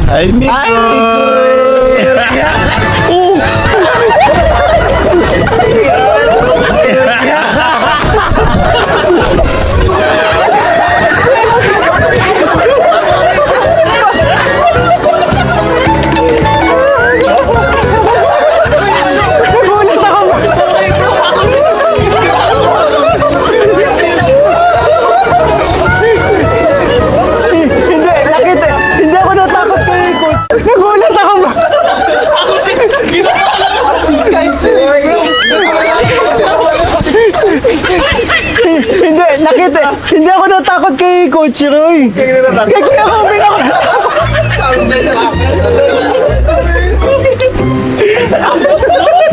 Ay, Mikoy! Nagulat ako. Hindi ako natakot kay Coach. Nagulat ako. Hindi ako natakot kay Coach Roy. Kay Kuya Robin ako.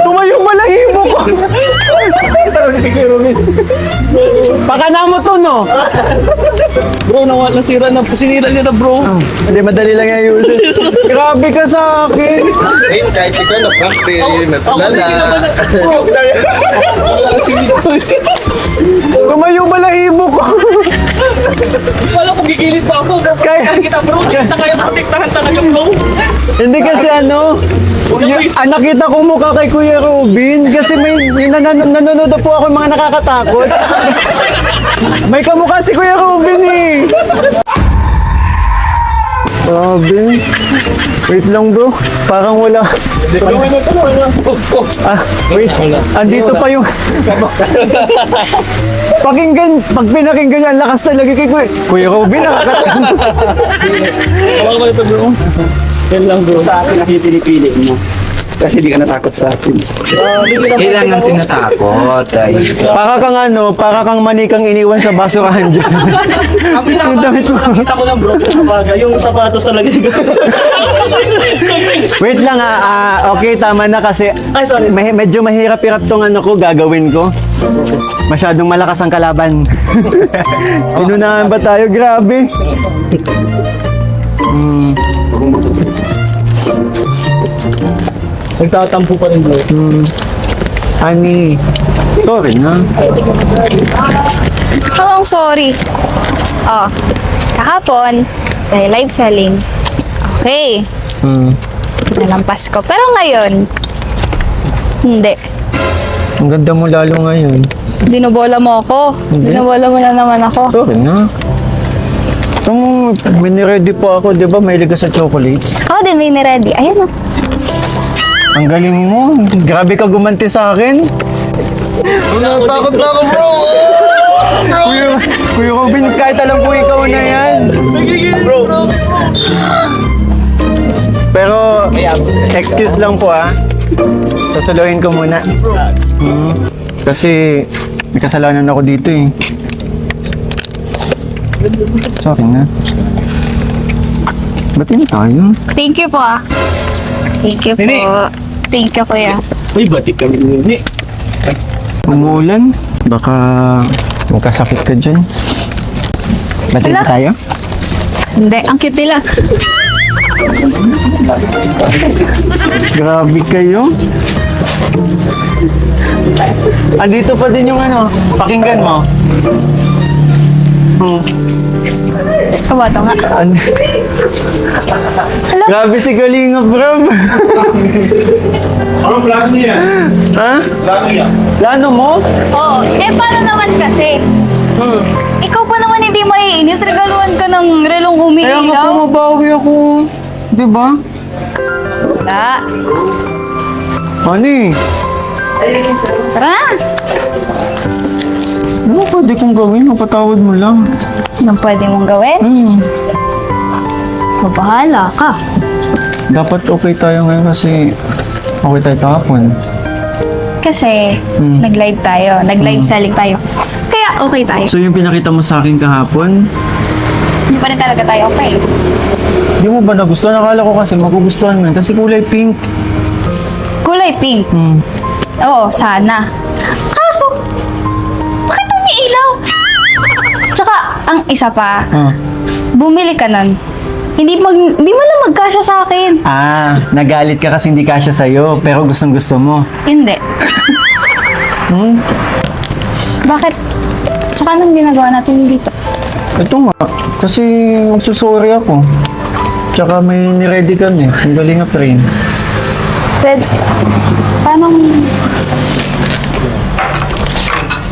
Tumayo malahibo ko. Pakana mo to, no? Bro, nasira na. Sinira niya na, bro. Hindi, madali lang yan yun. Grabe ka sa akin. Eh, kahit ikaw na prank, natulala. Tumayo malahibo ko. Wala kong gigilid pa ako. Kaya- kita, bro. Kita kaya protektahan talaga, bro. Hindi kasi ano, nakita ko mukha kay Kuya Robin kasi may nanonood na po ako ng mga nakakatakot. May kamukha si Kuya Robin eh. Robin. Wait lang bro, parang wala. Wait. Andito pa yung... pag pinakinggan niya, ang lakas talaga kay Kuya Robin, nakakatakot. Wala ko ito, bro. Yan lang, bro. Sa akin nakipili-pili mo. Kasi di ka natakot sa akin. Kailangan tinatakot. Ay, Para kang manikang iniwan sa basurahan dyan. Yung damit mo. Nakita ko lang, bro. Yung sapatos talaga. Wait lang okay, tama na kasi Ay, sorry. medyo mahirap-hirap tong ano ko gagawin ko. Masyadong malakas ang kalaban. Inunahan ba tayo? Grabe. Nagtatampo pa rin, bro. Ani, sorry na. Oh, sorry. Oh, kahapon, dahil live selling. Okay, nalampas ko. Pero ngayon, hindi. Ang ganda mo lalo ngayon. Binobola mo ako. Hindi. Binobola mo na naman ako. Sorry na. Itong mini-ready po ako, di ba? Mahilig ka sa chocolates. Ako din may ni-ready. Ayan o. Ang galing mo. Grabe ka gumanti sa akin. natakot na ako, bro! Kuya Robin, kahit alam ko ikaw na yan. Bro. Pero, excuse lang po Sasaluhin ko muna. Kasi, may kasalanan ako dito eh. Sorry na. Ba't yun tayo? Thank you po Thank you po. Nini. Thank you, kuya. Uy, batik kami ni. Umuulan? Baka magkasakit ka dyan. Ba't Wala. ba tayo? Hindi, ang cute nila. Grabe kayo. Andito pa din yung pakinggan mo. Kabato nga. Hello? Grabe si Kalinga, bro. Anong plano niya? Ha? Plano niya? Plano mo? Oh, paano naman kasi? Ikaw pa naman hindi maiinis. Regaluhan ka ng relong Kaya nga umiilaw. pumabawi ako. Di ba? Wala. Ani, Tara na. ano pwede kong gawin? Mapatawad mo lang. Anong pwede mong gawin? Mabahala ka. Dapat okay tayo ngayon kasi okay tayo kahapon. Kasi, nag-live tayo. Nag-live selling tayo. Kaya okay tayo. So yung pinakita mo sa akin kahapon, Hindi pa rin talaga tayo okay. di mo ba nagustuhan? Nakala ko kasi magugustuhan mo yun kasi kulay pink. Kulay pink. Oo, sana. Kaso, bakit umiilaw? Tsaka, ang isa pa, bumili ka nun. Hindi mo na magkasya sa akin. Nagalit ka kasi hindi kasya sa'yo, pero gustong gusto mo. Hindi. Bakit? Tsaka anong ginagawa natin dito? Ito nga, kasi magsusorry ako. Tsaka may niready kami. Ang galing nga train. Red, paano?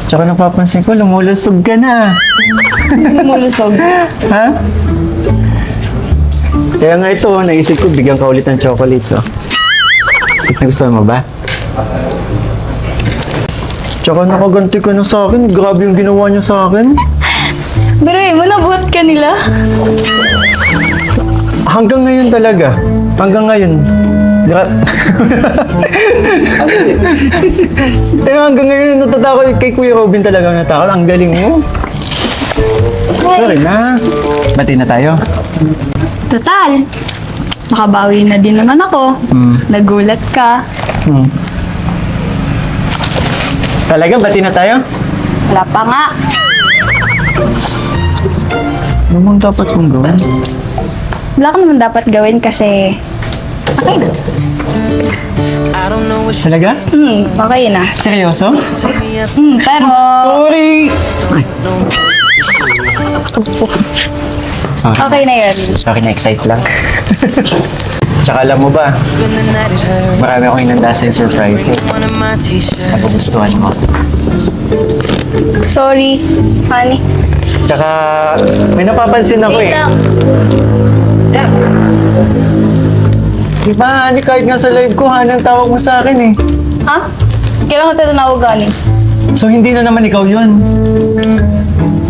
Tsaka napapansin ko, lumulusog ka na. Mulusog. Ha? Kaya nga ito, naisip ko, bigyan ka ulit ng chocolates, oh. Nagustuhan mo ba? Tsaka nakaganti ka na sa akin. Grabe yung ginawa niyo sa akin. Pero mo, nabuhat ka nila. Hanggang ngayon talaga. Hanggang ngayon. Hanggang ngayon natatakot kay Kuya Robin talaga natakot. Ang galing mo. Sorry na. Bati na tayo. Total. Nakabawi na din naman ako. Nagulat ka. Talaga, bati na tayo? Wala pa nga. Ano bang dapat kong gawin? Wala ka naman dapat gawin kasi okay na. Talaga? Okay na. Seryoso? Pero Sorry! Sorry. okay na yun. Sorry, na-excite lang. Tsaka alam mo ba, marami akong inanda sa surprises. Nagugustuhan mo. Sorry, honey. Tsaka may napapansin ako Wait eh. lang. Diba, Hani, kahit nga sa live ko, Hani ang tawag mo sa akin eh. Ha? Kailan ko tinawag gani? So hindi na naman ikaw yun.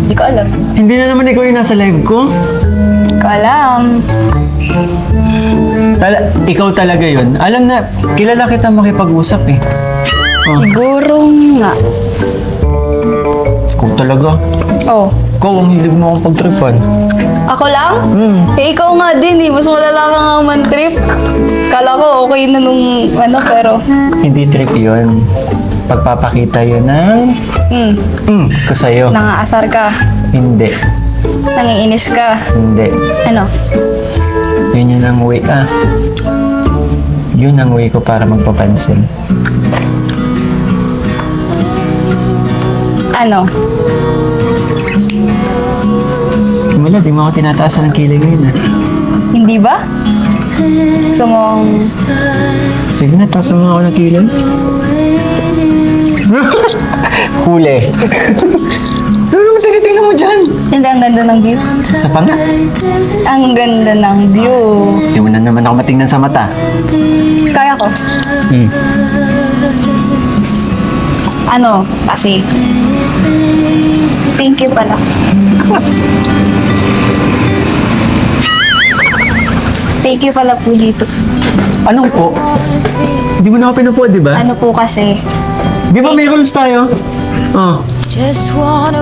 Hindi ko alam. Hindi na naman ikaw yung nasa live ko. Hindi ko alam. Ikaw talaga yun. Alam na, kilala kita makipag-usap eh. Siguro nga. Ikaw talaga. Oh. Ikaw ang hilig mo akong pagtripan. Ako lang? Eh, ikaw nga din eh. Mas malala ka nga man-trip. Kala ko okay na nung pero... Hindi trip yun. Pagpapakita yun ng... ko sa'yo. Nangaasar ka. Hindi. Nangiinis ka. Hindi. Ano? Yun ang way, Yun ang way ko para magpapansin. Ano? Wala, di mo ako tinataasan ng kilay ngayon Hindi ba? Gusto mong... Sige na, taasan mo ako ng kilay. Huli. Ano tinitingnan mo dyan? Hindi, ang ganda ng view. Sa panga. Ang ganda ng view. Di mo na naman ako matingnan sa mata. Kaya ko. Ano? Kasi... Thank you pala. Thank you pala po dito. Anong po? Hindi mo na ako pinupo, di ba? Ano po kasi? Di ba may rules tayo? Oh.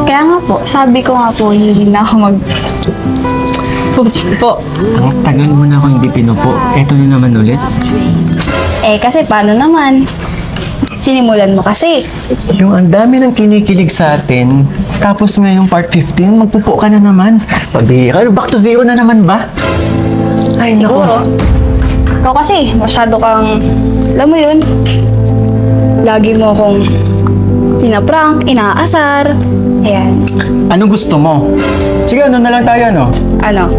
Kaya nga po, sabi ko nga po, hindi na ako mag... po. Ang tagal mo na ako hindi pinupo. Eto na naman ulit. Eh, kasi paano naman? Sinimulan mo kasi. Yung ang dami ng kinikilig sa atin, tapos ngayong part 15, magpupo ka na naman. Pabihira, back to zero na naman ba? Ay, Siguro. Ikaw kasi, masyado kang... Alam mo yun? Lagi mo akong pinaprank, inaasar. Ayan. Anong gusto mo? Sige, ano na lang tayo, no? Ano?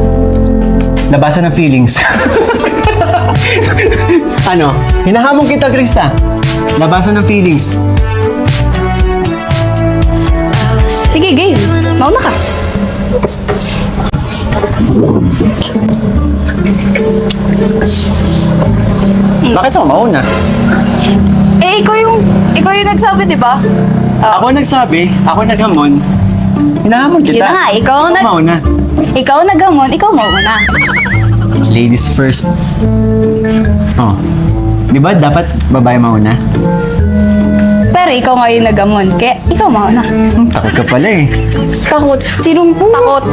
Labasan ng feelings. Ano? Hinahamon kita, Krista. Labasan ng feelings. Sige, game. Mauna ka. Bakit ako mauna? Eh, ikaw yung nagsabi, di ba? Ako nagsabi, ako naghamon. Hinahamon kita. Yun na nga, ikaw ang Ako mauna. Ikaw naghamon, ikaw mauna. Ladies first. Oh. Di ba dapat babae mauna? Pero ikaw nga yung naghamon, kaya ikaw mauna. Takot ka pala eh. Takot. Sinong takot?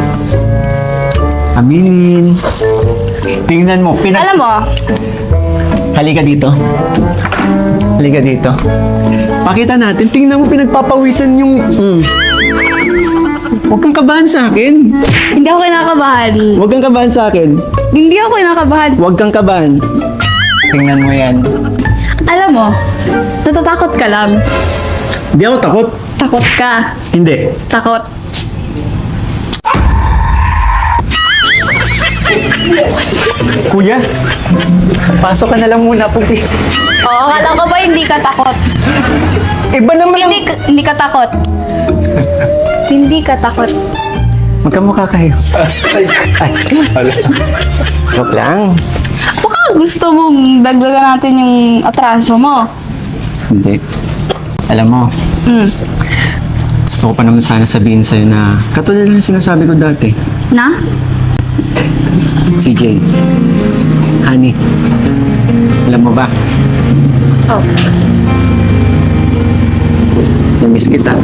Aminin. Tingnan mo. Alam mo, Halika dito. Halika dito. Pakita natin. Tingnan mo pinagpapawisan yung... Huwag kang kabahan sa akin. hindi ako kinakabahan. Huwag kang kabahan sa akin. Hindi ako kinakabahan. Huwag kang kabahan. Tingnan mo yan. Alam mo, natatakot ka lang. Hindi ako takot. Takot ka. Hindi. Takot. Kuya, pasok ka na lang muna po. Oo, akala ko ba hindi ka takot? Iba naman ang... Hindi ka takot. Hindi ka takot. Magkamukha kayo. Ay, joke lang. Baka gusto mong dagdagan natin yung atraso mo. Hindi. Alam mo, gusto ko pa naman sana sabihin sa'yo na katulad lang sinasabi ko dati. Na? Si Jay. Honey. Alam mo ba? Oh. Namiss kita.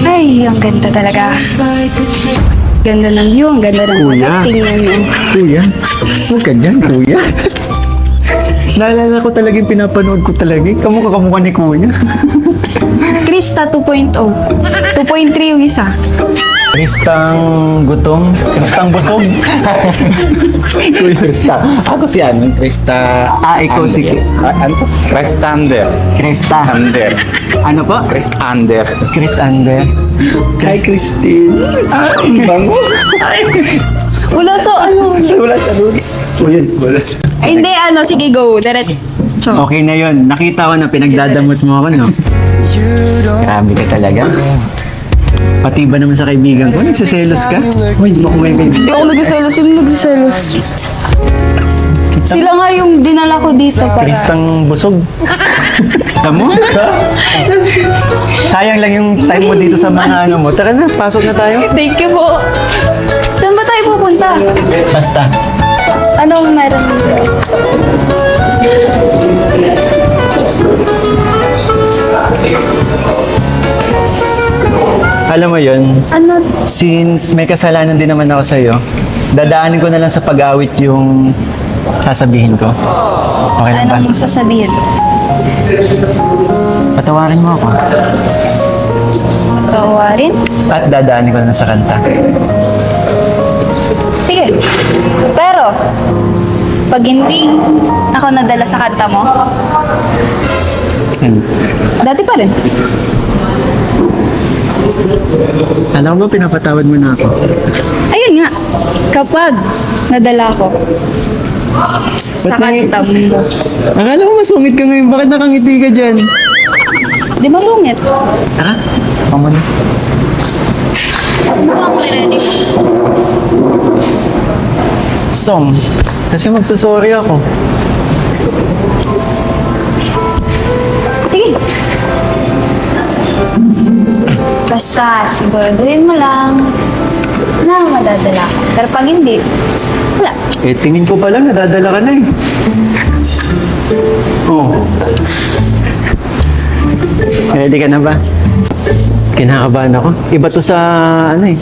Ay, ang ganda talaga. Ganda ng view, ang ganda ng Kuya. tingnan mo. Kuya. Huwag ka dyan, kuya. Naalala ko talaga yung pinapanood ko talaga. Kamukha ni kuya. Krista 2.0. 2.3 yung isa. Kristang gutom. Kristang busog. Kuya Krista. Ako si Krista... Ikaw si... Ano to? Kristander. Krista. Ander. Ano po? Kristander. Chris Ander. Hi, Christine. Ang bango. Wala sa ano. Wala sa rules. Wala sa... Ay, hindi, sige, go. Diretso. Okay na yun. Nakita ko na pinagdadamot mo ako, no? Grabe ka talaga. Pati ba naman sa kaibigan ko? Nagsiselos ka? Uy, di mo ko may baby. Hindi ako nagsiselos. Sino nagsiselos? Sila nga yung dinala ko dito para... Kristang busog. Alam mo? Sayang lang yung time mo dito sa mga ano mo. Tara na, pasok na tayo. Thank you po. Saan ba tayo pupunta? Basta. Anong meron? Alam mo yun, Ano? since may kasalanan din naman ako sa'yo, dadaanin ko na lang sa pag-awit yung sasabihin ko. Okay lang ba? Anong sasabihin? Patawarin mo ako. Tawarin? At dadaanin ko na lang sa kanta. Sige. Pero, pag hindi ako nadala sa kanta mo, dati pa rin. Alam mo, pinapatawad mo na ako. Ayun nga. Kapag nadala ko sa Ba't kanta mo, Akala ko masungit ka ngayon. Bakit nakangiti ka dyan? di masungit. Tara, pamo na. Ano ba ang ready mo? Song. Kasi magsusorry ako. Sige. Basta, siguraduhin mo lang na madadala ka. Pero pag hindi, wala. Eh, tingin ko pa lang, nadadala ka na eh. Oh. Ready ka na ba? Kinakabahan ako. Iba to sa, ano eh.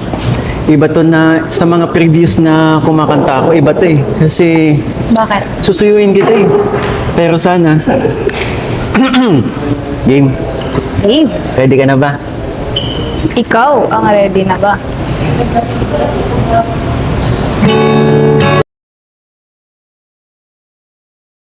Iba to na, sa mga previews na kumakanta ako, iba to eh. Kasi, Bakit? susuyuin kita eh. Pero sana, game. Hey, Ready ka na ba? ikaw ang ready na ba?